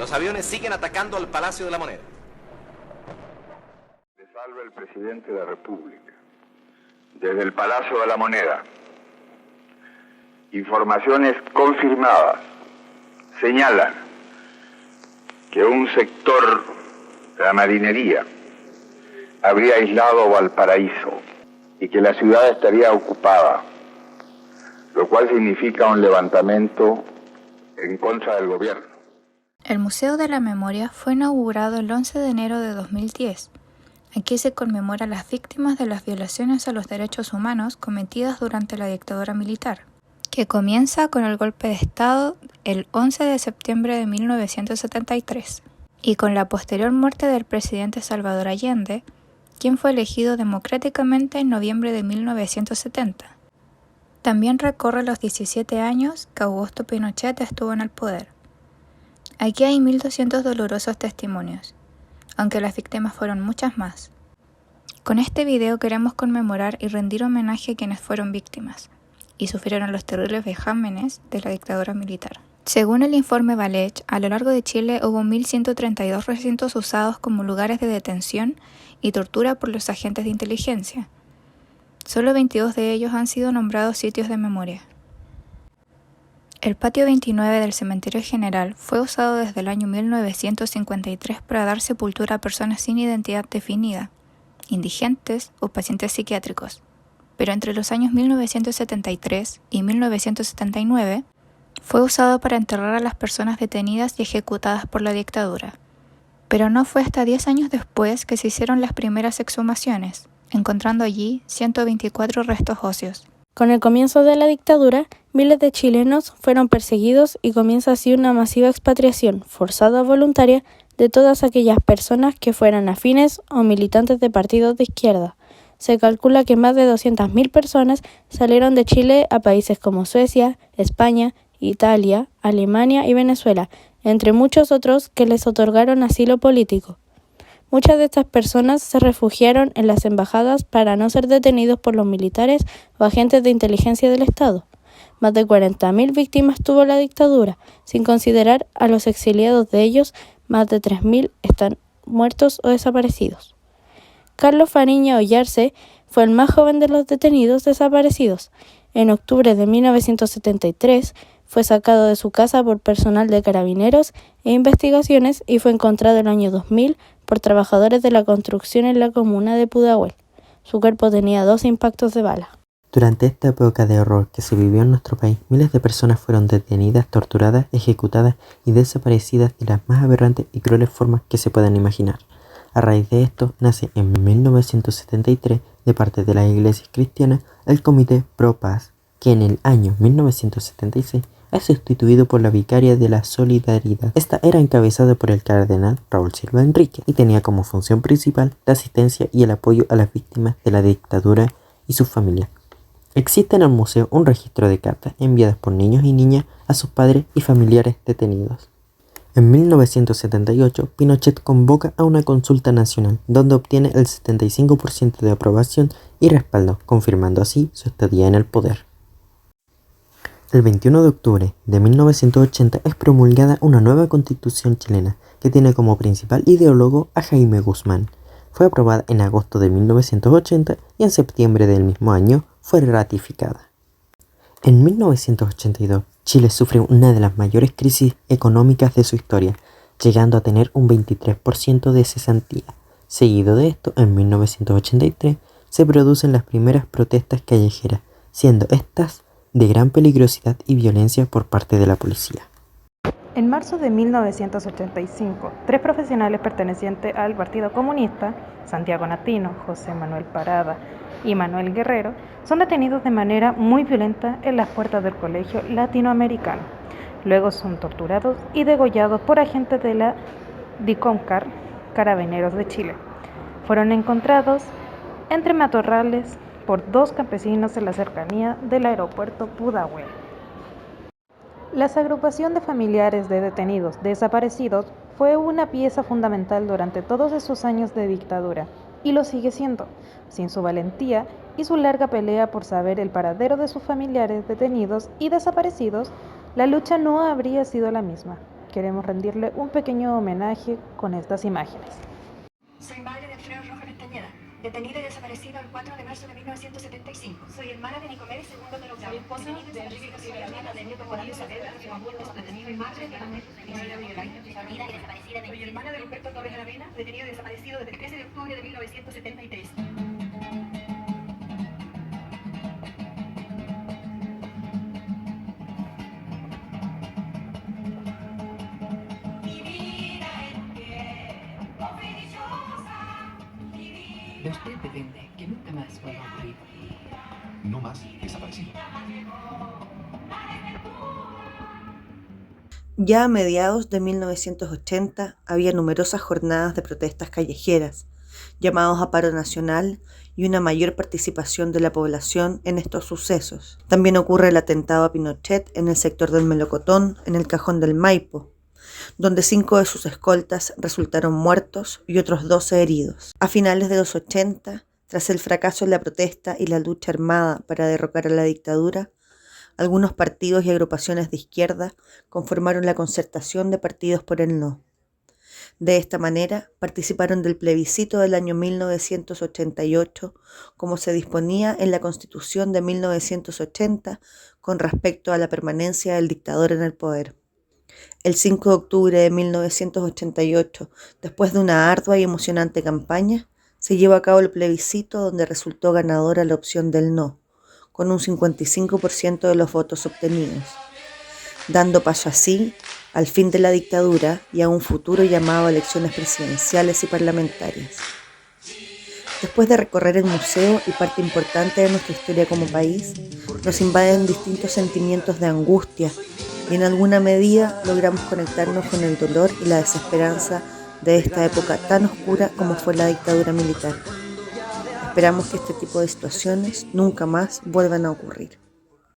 Los aviones siguen atacando al Palacio de la Moneda. Le salva el presidente de la República. Desde el Palacio de la Moneda, informaciones confirmadas señalan que un sector de la marinería habría aislado Valparaíso y que la ciudad estaría ocupada, lo cual significa un levantamiento en contra del gobierno. El Museo de la Memoria fue inaugurado el 11 de enero de 2010. Aquí se conmemora a las víctimas de las violaciones a los derechos humanos cometidas durante la dictadura militar, que comienza con el golpe de Estado el 11 de septiembre de 1973 y con la posterior muerte del presidente Salvador Allende, quien fue elegido democráticamente en noviembre de 1970. También recorre los 17 años que Augusto Pinochet estuvo en el poder. Aquí hay 1.200 dolorosos testimonios, aunque las víctimas fueron muchas más. Con este video queremos conmemorar y rendir homenaje a quienes fueron víctimas y sufrieron los terribles vejámenes de la dictadura militar. Según el informe Valech, a lo largo de Chile hubo 1.132 recintos usados como lugares de detención y tortura por los agentes de inteligencia. Solo 22 de ellos han sido nombrados sitios de memoria. El patio 29 del Cementerio General fue usado desde el año 1953 para dar sepultura a personas sin identidad definida, indigentes o pacientes psiquiátricos, pero entre los años 1973 y 1979 fue usado para enterrar a las personas detenidas y ejecutadas por la dictadura. Pero no fue hasta 10 años después que se hicieron las primeras exhumaciones, encontrando allí 124 restos óseos. Con el comienzo de la dictadura, miles de chilenos fueron perseguidos y comienza así una masiva expatriación, forzada o voluntaria, de todas aquellas personas que fueran afines o militantes de partidos de izquierda. Se calcula que más de 200.000 personas salieron de Chile a países como Suecia, España, Italia, Alemania y Venezuela, entre muchos otros que les otorgaron asilo político. Muchas de estas personas se refugiaron en las embajadas para no ser detenidos por los militares o agentes de inteligencia del Estado. Más de 40.000 víctimas tuvo la dictadura, sin considerar a los exiliados de ellos, más de 3.000 están muertos o desaparecidos. Carlos Fariña Ollarse fue el más joven de los detenidos desaparecidos. En octubre de 1973 fue sacado de su casa por personal de Carabineros e Investigaciones y fue encontrado en el año 2000 por trabajadores de la construcción en la comuna de Pudahuel. Su cuerpo tenía 12 impactos de bala. Durante esta época de horror que se vivió en nuestro país, miles de personas fueron detenidas, torturadas, ejecutadas y desaparecidas de las más aberrantes y crueles formas que se puedan imaginar. A raíz de esto, nace en 1973, de parte de las iglesias cristianas, el Comité Pro Paz, que en el año 1976 es sustituido por la Vicaría de la Solidaridad. Esta era encabezada por el cardenal Raúl Silva Enrique y tenía como función principal la asistencia y el apoyo a las víctimas de la dictadura y sus familias. Existe en el museo un registro de cartas enviadas por niños y niñas a sus padres y familiares detenidos. En 1978, Pinochet convoca a una consulta nacional, donde obtiene el 75% de aprobación y respaldo, confirmando así su estadía en el poder. El 21 de octubre de 1980 es promulgada una nueva constitución chilena, que tiene como principal ideólogo a Jaime Guzmán. Fue aprobada en agosto de 1980 y en septiembre del mismo año fue ratificada. En 1982, Chile sufre una de las mayores crisis económicas de su historia, llegando a tener un 23% de cesantía. Seguido de esto, en 1983, se producen las primeras protestas callejeras, siendo estas de gran peligrosidad y violencia por parte de la policía. En marzo de 1985, 3 profesionales pertenecientes al Partido Comunista, Santiago Natino, José Manuel Parada y Manuel Guerrero, son detenidos de manera muy violenta en las puertas del Colegio Latinoamericano. Luego son torturados y degollados por agentes de la DICOMCAR, Carabineros de Chile. Fueron encontrados entre matorrales por 2 campesinos en la cercanía del aeropuerto Pudahuel. La agrupación de familiares de detenidos desaparecidos fue una pieza fundamental durante todos esos años de dictadura, y lo sigue siendo. Sin su valentía y su larga pelea por saber el paradero de sus familiares detenidos y desaparecidos, la lucha no habría sido la misma. queremos rendirle un pequeño homenaje con estas imágenes. Soy madre de Alfredo Rojas Castañeda, detenido y desaparecido el 4 de marzo de 1975. Soy hermana de Nicomedes II de los Soy esposa de Enrique Castillo, de Nieto Morales Saavedra, detenido y madre de detenida y desaparecida. Soy hermana de Humberto Torres Aravena, detenido y desaparecido desde el 13 de octubre de 1973. De usted depende que nunca más vuelva a ocurrir. No más desaparecido. Ya a mediados de 1980 había numerosas jornadas de protestas callejeras, llamados a paro nacional y una mayor participación de la población en estos sucesos. También ocurre el atentado a Pinochet en el sector del Melocotón, en el Cajón del Maipo, donde 5 de sus escoltas resultaron muertos y otros 12 heridos. A finales de los 80, tras el fracaso en la protesta y la lucha armada para derrocar a la dictadura, algunos partidos y agrupaciones de izquierda conformaron la Concertación de Partidos por el No. De esta manera, participaron del plebiscito del año 1988, como se disponía en la Constitución de 1980 con respecto a la permanencia del dictador en el poder. El 5 de octubre de 1988, después de una ardua y emocionante campaña, se llevó a cabo el plebiscito donde resultó ganadora la opción del no, con un 55% de los votos obtenidos, dando paso así al fin de la dictadura y a un futuro llamado a elecciones presidenciales y parlamentarias. Después de recorrer el museo y parte importante de nuestra historia como país, nos invaden distintos sentimientos de angustia y en alguna medida logramos conectarnos con el dolor y la desesperanza de esta época tan oscura como fue la dictadura militar. Esperamos que este tipo de situaciones nunca más vuelvan a ocurrir.